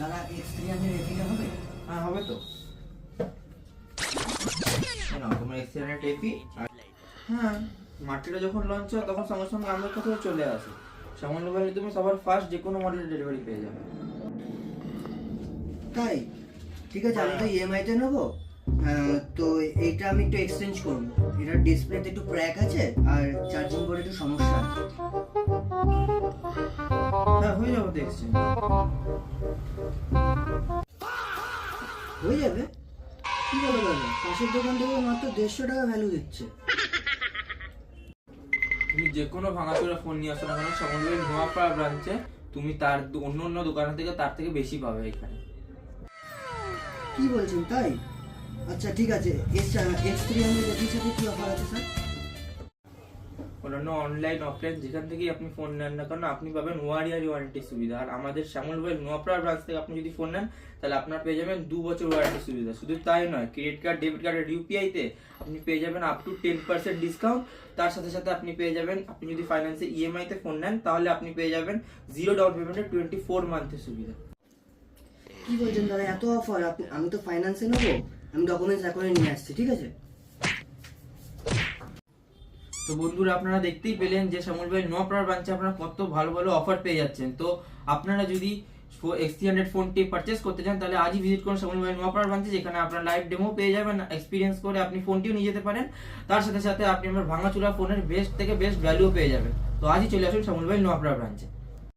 দাদা X300 এপিটা হবে? হ্যাঁ হবে তো। না তোমার এক্সিলেন্ট এপি। হ্যাঁ, মার্কেটে যখন লঞ্চ হয় তখন সঙ্গে সঙ্গে আমাদের কাছেও চলে আসে। সামান্য মোবাইলে তুমি সবার ফার্স্ট যে কোনো মডেলের ডেলিভারি পেয়ে যাবে। তাই? ঠিক আছে, আমি তো ইএমআই তে নেবো। তো এইটা আমি একটু এক্সচেঞ্জ করবো। এটার ডিসপ্লেতে একটু ক্র্যাক আছে আর চার্জিং বোর্ডে একটু সমস্যা আছে। হ্যাঁ হয়ে যাবে তো এক্সচেঞ্জ। হয়ে যাবে? কি বলো দাদা, পাশের দোকান থেকে মাত্র 150 টাকা ভ্যালু দিচ্ছে। তুমি যে কোনো ভাঙাচোরা ফোন নিয়ে আসো না কেন, সমন্বয়ের নোয়াপাড়া ব্রাঞ্চে তুমি তার অন্য অন্য দোকানের থেকে তার থেকে বেশি পাবে এখানে। কি বলছেন তাই? আচ্ছা ঠিক আছে, X300 এপির সাথে কি অফার আছে স্যার? অন্যান্য অনলাইন অফলাইন যেখান থেকেই আপনি ফোন নেন না কেন আপনি পাবেন 1 ইয়ার ওয়ারেন্টির সুবিধা। আর আমাদের শ্যামল ভাই নোয়াপাড়া ব্রাঞ্চ থেকে আপনি যদি ফোন নেন তাহলে আপনার পেয়ে যাবেন 2 বছর ওয়ারেন্টির সুবিধা। শুধু তাই নয়, ক্রেডিট কার্ড ডেবিট কার্ডের ইউপিআই তে আপনি পেয়ে যাবেন আপ টু 10% ডিসকাউন্ট। তার সাথে সাথে আপনি পেয়ে যাবেন, আপনি যদি ফাইন্যান্সে ইএমআই তে ফোন নেন তাহলে আপনি পেয়ে যাবেন 0 ডাউন পেমেন্টে 24 মান্থের সুবিধা। কি বলছেন দাদা, এত অফার? আমি তো ফাইন্যান্সে নেবো। আমি ডকুমেন্টস এখনই নিয়ে আসছি, ঠিক আছে? তো বন্ধুরা আপনারা দেখতেই পেলেন যে শ্যামল ভাই নোয়াপাড়া ব্রাঞ্চে আপনারা কত ভালো ভালো অফার পেয়ে যাচ্ছেন। তো আপনারা যদি X300 ফোনটি পারচেজ করতে চান তাহলে আজই ভিজিট করুন শ্যামল ভাই নোয়াপাড়া ব্রাঞ্চে, যেখানে আপনারা লাইভ ডেমো পেয়ে যাবেন, এক্সপিরিয়েন্স করে আপনি ফোনটিও নিয়ে যেতে পারেন। তার সাথে সাথে আপনি আমার ভাঙাচোরা ফোনের বেস্ট থেকে বেস্ট ভ্যালুও পেয়ে যাবেন। তো আজই চলে আসুন শ্যামল ভাই নোয়াপাড়া ব্রাঞ্চে।